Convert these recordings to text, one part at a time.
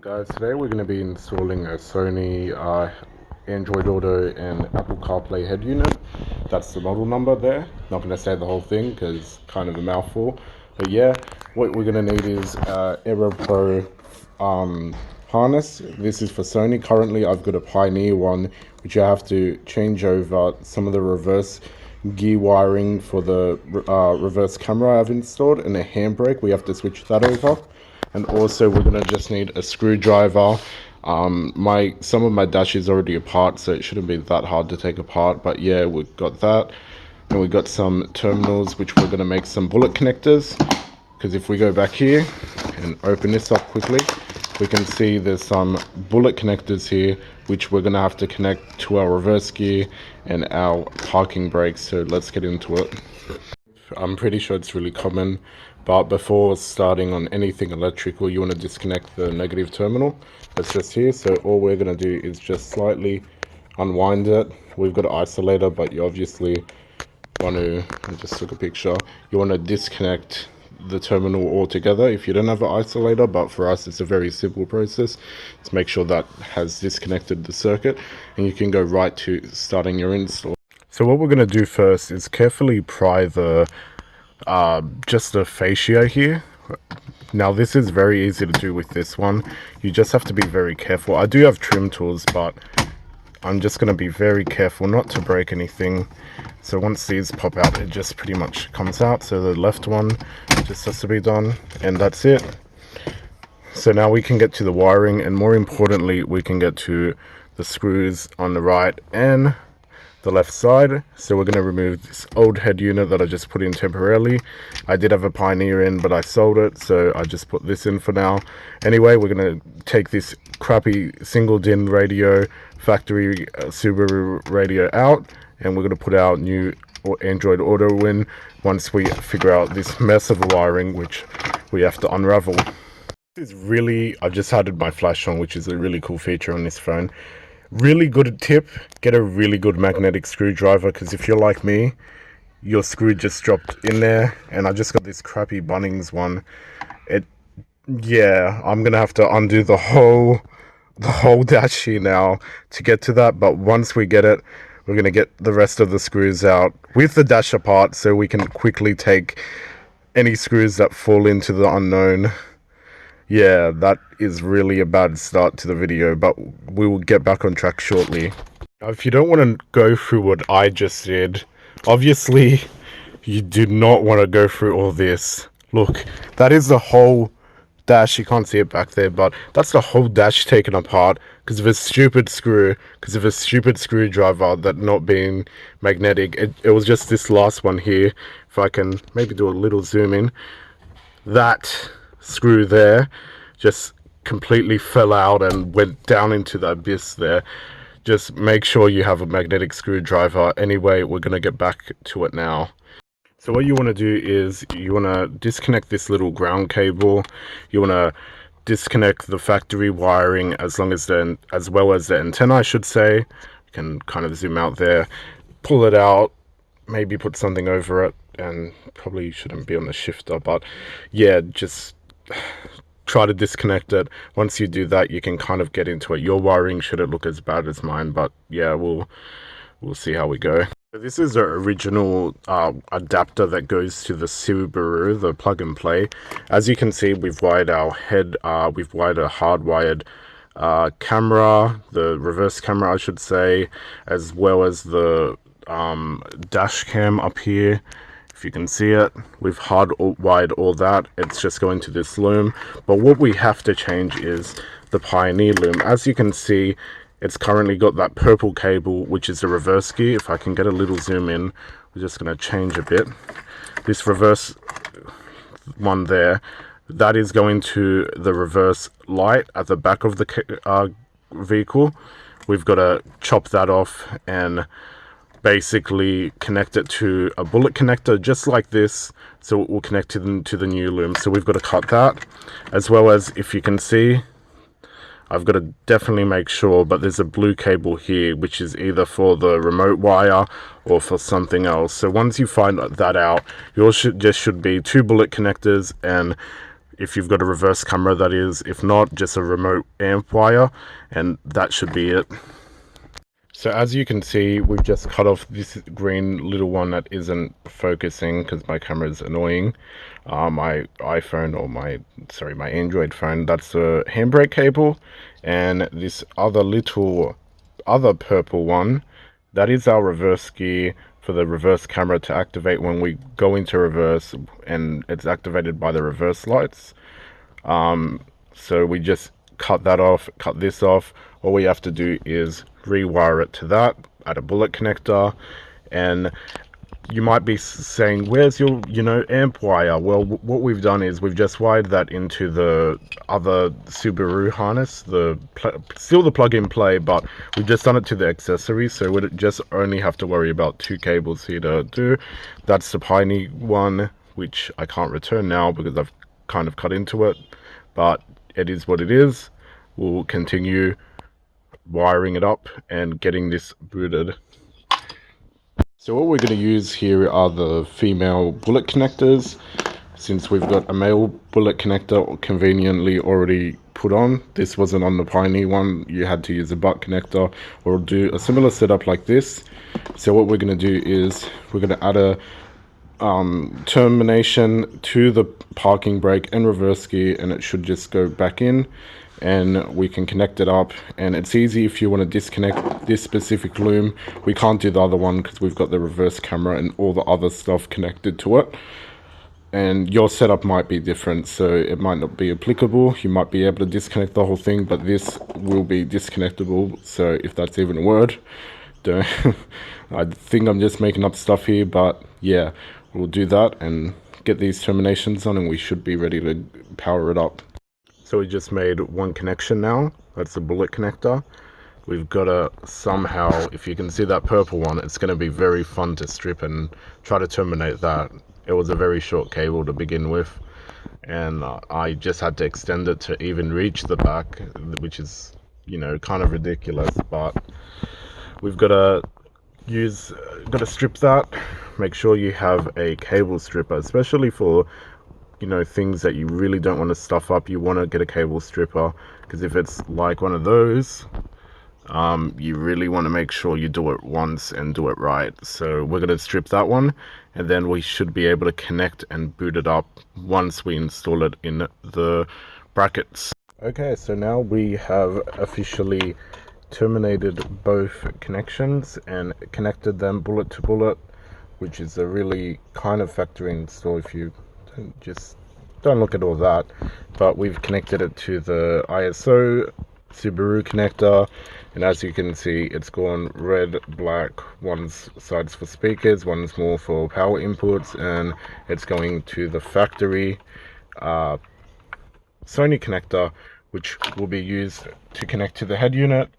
Guys, today we're going to be installing a Sony Android Auto and Apple CarPlay head unit. That's the model number there. Not going to say the whole thing because it's kind of a mouthful. But yeah, what we're going to need is Aero Pro harness. This is for Sony. Currently I've got a Pioneer one, which I have to change over some of the reverse gear wiring for the reverse camera I've installed, and a handbrake. We have to switch that over. And also we're gonna just need a screwdriver. Some of my dash is already apart, so it shouldn't be that hard to take apart. But yeah, we've got that, and we got some terminals which we're gonna make some bullet connectors. Because if we go back here and open this up quickly, we can see there's some bullet connectors here which we're gonna have to connect to our reverse gear and our parking brakes. So let's get into it. I'm pretty sure it's really common, but before starting on anything electrical, you want to disconnect the negative terminal. That's just here. So all we're going to do is just slightly unwind it. We've got an isolator, but you obviously want to, I just took a picture, you want to disconnect the terminal altogether if you don't have an isolator. But for us, it's a very simple process. Let's make sure that has disconnected the circuit, and you can go right to starting your install. So what we're going to do first is carefully pry the just the fascia here. Now this is very easy to do with this one. You just have to be very careful. I do have trim tools, but I'm just going to be very careful not to break anything. So once these pop out, it just pretty much comes out. So the left one just has to be done, and that's it. So now we can get to the wiring, and more importantly, we can get to the screws on the right and the left side. So we're going to remove this old head unit that I just put in temporarily. I did have a Pioneer in, but I sold it, so I just put this in for now. Anyway, we're going to take this crappy single DIN radio, factory Subaru radio out, and we're going to put our new Android Auto in once we figure out this mess of wiring which we have to unravel. This is really, I just added my flash on, which is a really cool feature on this phone. Really good tip, get a really good magnetic screwdriver, because if you're like me, your screw just dropped in there, and I just got this crappy Bunnings one. Yeah, I'm gonna have to undo the whole dash here now to get to that. But once we get it, we're gonna get the rest of the screws out with the dash apart, so we can quickly take any screws that fall into the unknown. Yeah, that is really a bad start to the video, but we will get back on track shortly. Now, if you don't want to go through what I just did, obviously you do not want to go through all this. Look, that is the whole dash. You can't see it back there, but that's the whole dash taken apart because of a stupid screw, because of a stupid screwdriver that not being magnetic. It was just this last one here. If I can maybe do a little zoom in, that screw there just completely fell out and went down into the abyss there. Just make sure you have a magnetic screwdriver. Anyway, we're going to get back to it now. So what you want to do is you want to disconnect this little ground cable. You want to disconnect the factory wiring as well as the antenna, I should say. You can kind of zoom out there, pull it out, maybe put something over it, and probably shouldn't be on the shifter, but yeah, just try to disconnect it. Once you do that, you can kind of get into it. Your wiring shouldn't look as bad as mine, but yeah, we'll see how we go. So this is the original adapter that goes to the Subaru, the plug and play. As you can see, we've wired our head, we've wired a hardwired camera, the reverse camera I should say, as well as the dash cam up here. If you can see it, we've hardwired all that. It's just going to this loom. But what we have to change is the Pioneer loom. As you can see, it's currently got that purple cable, which is the reverse gear. If I can get a little zoom in, we're just going to change a bit. This reverse one there, that is going to the reverse light at the back of the vehicle. We've got to chop that off and basically connect it to a bullet connector just like this, so it will connect to the new loom. So we've got to cut that, as well as, if you can see, I've got to definitely make sure, but there's a blue cable here which is either for the remote wire or for something else. So once you find that out, yours should be two bullet connectors, and if you've got a reverse camera, that is. If not, just a remote amp wire, and that should be it. So as you can see, we've just cut off this green little one that isn't focusing because my camera is annoying. My iPhone, or my Android phone, that's a handbrake cable. And this other purple one, that is our reverse gear for the reverse camera to activate when we go into reverse, and it's activated by the reverse lights. So we just cut this off. All we have to do is rewire it to that, add a bullet connector. And you might be saying, where's your amp wire? Well, what we've done is we've just wired that into the other Subaru harness, still the plug-in play, but we've just done it to the accessory, so we just only have to worry about 2 cables here to do. That's the Piney one, which I can't return now because I've kind of cut into it, but it is what it is. We'll continue wiring it up and getting this booted. So what we're going to use here are the female bullet connectors. Since we've got a male bullet connector conveniently already put on, this wasn't on the Piney one, you had to use a butt connector or do a similar setup like this. So what we're going to do is we're going to add a termination to the parking brake and reverse gear, and it should just go back in, and we can connect it up. And it's easy if you want to disconnect this specific loom. We can't do the other one because we've got the reverse camera and all the other stuff connected to it, and your setup might be different, so it might not be applicable. You might be able to disconnect the whole thing, but this will be disconnectable, so if that's even a word, don't I think I'm just making up stuff here, but yeah, we'll do that and get these terminations on, and we should be ready to power it up. So we just made one connection now. That's the bullet connector. We've got to somehow, if you can see that purple one, it's going to be very fun to strip and try to terminate that. It was a very short cable to begin with, and I just had to extend it to even reach the back, which is, kind of ridiculous, but we've got to strip that. Make sure you have a cable stripper, especially for things that you really don't want to stuff up. You want to get a cable stripper, because if it's like one of those, you really want to make sure you do it once and do it right. So we're going to strip that one, and then we should be able to connect and boot it up once we install it in the brackets. Okay, so now we have officially terminated both connections and connected them bullet to bullet, which is a really kind of factory install if you don't look at all that. But we've connected it to the ISO Subaru connector, and as you can see, it's gone red, black. One's sides for speakers, one's more for power inputs, and it's going to the factory Sony connector, which will be used to connect to the head unit.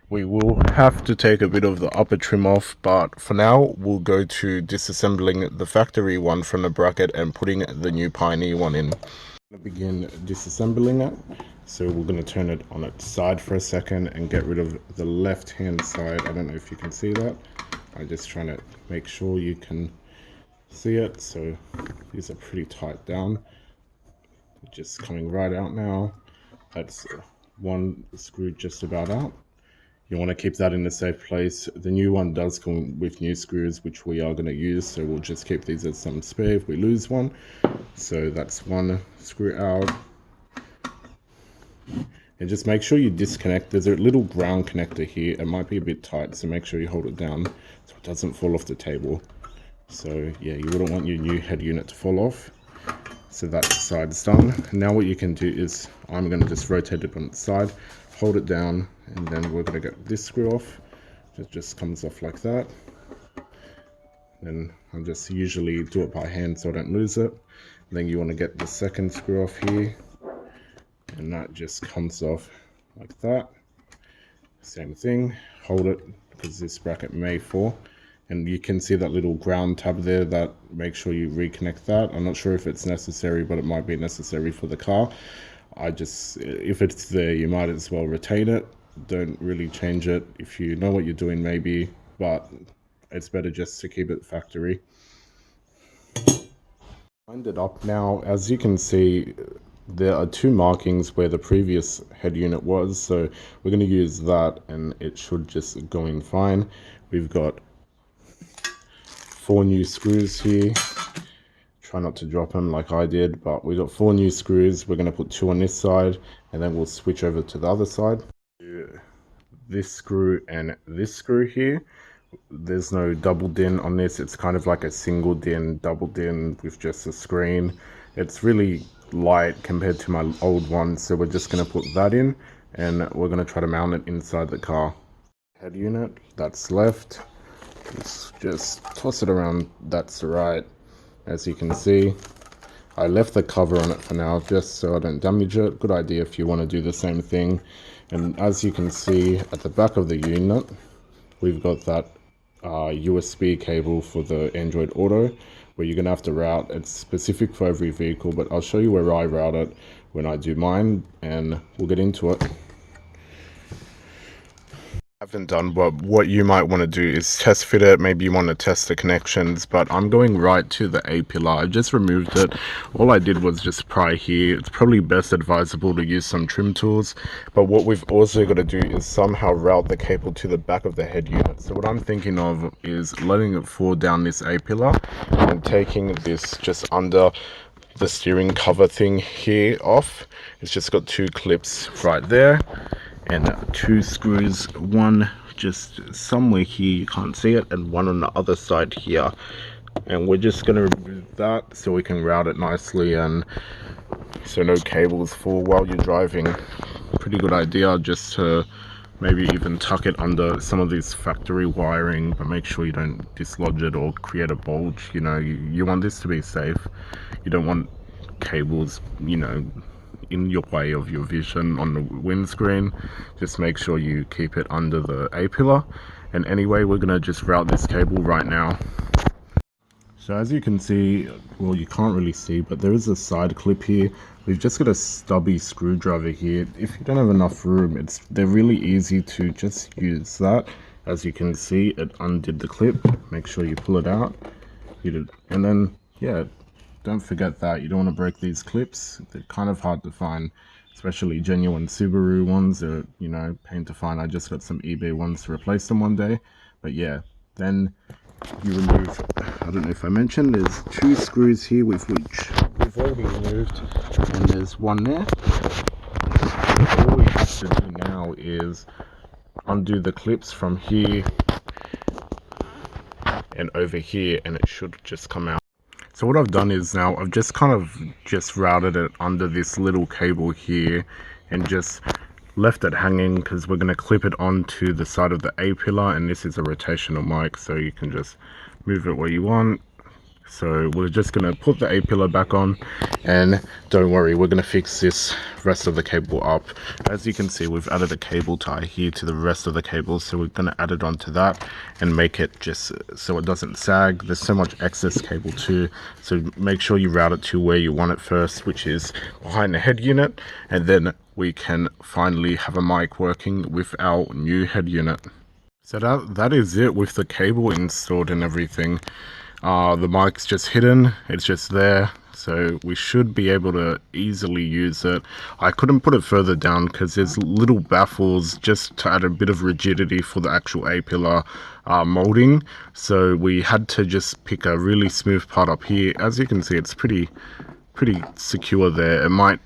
We will have to take a bit of the upper trim off, but for now we'll go to disassembling the factory one from the bracket and putting the new Piney one in. I'm going to begin disassembling it. So we're going to turn it on its side for a second and get rid of the left hand side. I don't know if you can see that. I'm just trying to make sure you can see it. So these are pretty tight down. Just coming right out now. That's one screw just about out. You want to keep that in a safe place. The new one does come with new screws, which we are going to use, so we'll just keep these as some spare if we lose one. So that's one screw out. And just make sure you disconnect. There's a little ground connector here. It might be a bit tight, so make sure you hold it down so it doesn't fall off the table. So yeah, you wouldn't want your new head unit to fall off. So that side's done. Now what you can do is, I'm going to just rotate it on its side, hold it down, and then we're going to get this screw off. It just comes off like that. Then I'll just usually do it by hand so I don't lose it. Then you want to get the second screw off here, and that just comes off like that. Same thing, hold it because this bracket may fall. And you can see that little ground tab there, that make sure you reconnect that. I'm not sure if it's necessary, but it might be necessary for the car. If it's there, you might as well retain it. Don't really change it if you know what you're doing, maybe, but it's better just to keep it factory. Lined it up now. As you can see, there are two markings where the previous head unit was, so we're going to use that and it should just go in fine. We've got 4 new screws here. Try not to drop them like I did, but we got 4 new screws. We're going to put 2 on this side and then we'll switch over to the other side. This screw and this screw here, there's no double din on this. It's kind of like a single din, double din with just a screen. It's really light compared to my old one, so we're just going to put that in and we're going to try to mount it inside the car. Head unit, that's left. Let's just toss it around, that's right. As you can see, I left the cover on it for now just so I don't damage it. Good idea if you want to do the same thing. And as you can see at the back of the unit, we've got that USB cable for the Android Auto where you're going to have to route. It's specific for every vehicle, but I'll show you where I route it when I do mine and we'll get into it. Haven't done, but what you might want to do is test fit it. Maybe you want to test the connections, but I'm going right to the A pillar. I just removed it. All I did was just pry here. It's probably best advisable to use some trim tools, but what we've also got to do is somehow route the cable to the back of the head unit. So what I'm thinking of is letting it fall down this A pillar and taking this just under the steering cover thing here off. It's just got 2 clips right there and 2 screws, one just somewhere here, you can't see it, and one on the other side here. And we're just going to remove that so we can route it nicely and so no cables fall while you're driving. Pretty good idea, just to maybe even tuck it under some of this factory wiring, but make sure you don't dislodge it or create a bulge. You know, you want this to be safe. You don't want cables, you know, in your way of your vision on the windscreen. Just make sure you keep it under the A pillar. And anyway, we're gonna just route this cable right now. So as you can see, well, you can't really see, but there is a side clip here. We've just got a stubby screwdriver here. If you don't have enough room, they're really easy to just use that. As you can see, it undid the clip. Make sure you pull it out. And then, yeah, don't forget that you don't want to break these clips. They're kind of hard to find, especially genuine Subaru ones. They're, you know, pain to find. I just got some eBay ones to replace them one day. But yeah, then you remove, I don't know if I mentioned, there's 2 screws here with which we've already removed, and there's one there. All we have to do now is undo the clips from here and over here, and it should just come out. So what I've done is now I've just kind of just routed it under this little cable here and just left it hanging because we're going to clip it onto the side of the A pillar, and this is a rotational mic, so you can just move it where you want. So we're just going to put the A pillar back on, and don't worry, we're going to fix this rest of the cable up. As you can see, we've added a cable tie here to the rest of the cables, so we're going to add it onto that and make it just so it doesn't sag. There's so much excess cable too, so make sure you route it to where you want it first, which is behind the head unit, and then we can finally have a mic working with our new head unit. So that is it with the cable installed and everything. The mic's just hidden, it's just there, so we should be able to easily use it. I couldn't put it further down because there's little baffles just to add a bit of rigidity for the actual A-pillar molding, so we had to just pick a really smooth part up here. As you can see, it's pretty secure there. It might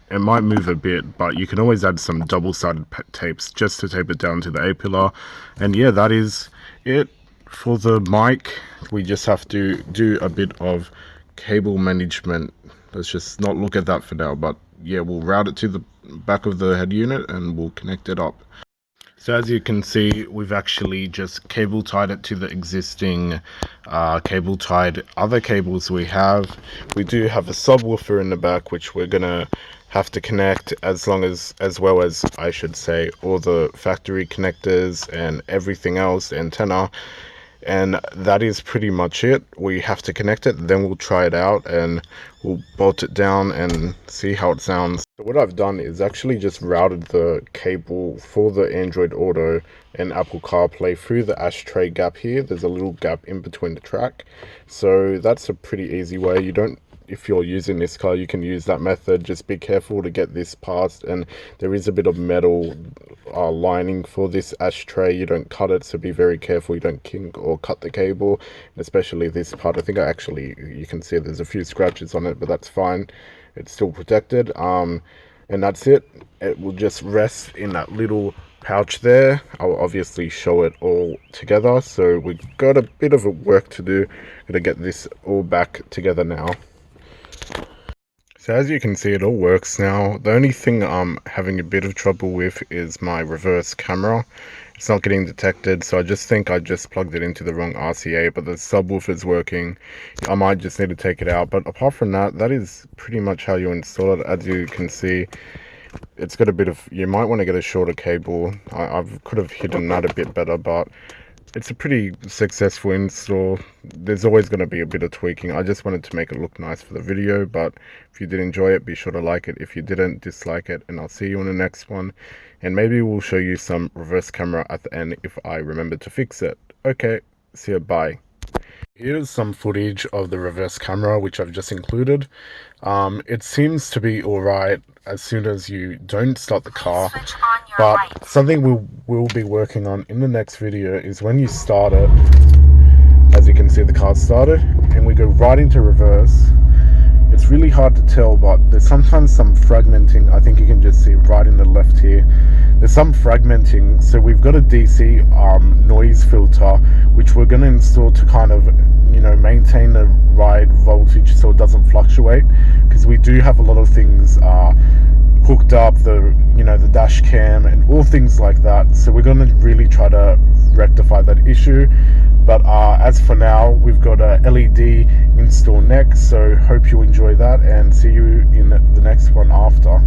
move a bit, but you can always add some double-sided tapes just to tape it down to the A-pillar. And yeah, that is it. For the mic, we just have to do a bit of cable management. Let's just not look at that for now, but yeah, we'll route it to the back of the head unit and we'll connect it up. So as you can see, we've actually just cable tied it to the existing cable tied other cables we have. We do have a subwoofer in the back, which we're gonna have to connect, as well as I should say, all the factory connectors and everything else, antenna. And that is pretty much it. We have to connect it, then we'll try it out and we'll bolt it down and see how it sounds. So what I've done is actually just routed the cable for the Android Auto and Apple CarPlay through the ashtray gap here. There's a little gap in between the track, so that's a pretty easy way. You don't if you're using this car, you can use that method. Just be careful to get this past, and there is a bit of metal lining for this ashtray. You don't cut it, so be very careful you don't kink or cut the cable, especially this part. I think you can see there's a few scratches on it, but that's fine, it's still protected. And that's it. It will just rest in that little pouch there. I'll obviously show it all together. So we've got a bit of a work to do. Gotta get this all back together now. So as you can see, it all works now. The only thing I'm having a bit of trouble with is my reverse camera. It's not getting detected, so I just think I just plugged it into the wrong RCA, but the subwoofer's working. I might just need to take it out, but apart from that, that is pretty much how you install it. As you can see, it's got a bit of, you might want to get a shorter cable. I could have hidden that a bit better, but it's a pretty successful install. There's always going to be a bit of tweaking. I just wanted to make it look nice for the video, but if you did enjoy it, be sure to like it. If you didn't, dislike it, and I'll see you in the next one. And maybe we'll show you some reverse camera at the end if I remember to fix it. Okay, see you, bye. Here's some footage of the reverse camera, which I've just included. It seems to be alright as soon as you don't start the car, but something we'll be working on in the next video is when you start it. As you can see, the car started, and we go right into reverse. It's really hard to tell, but there's sometimes some fragmenting. I think you can just see right in the left here. There's some fragmenting, so we've got a DC noise filter, which we're going to install to kind of, maintain the ride voltage so it doesn't fluctuate, because we do have a lot of things hooked up, the dash cam and all things like that. So we're going to really try to rectify that issue. But as for now, we've got a LED install next, so hope you enjoy that, and see you in the next one after.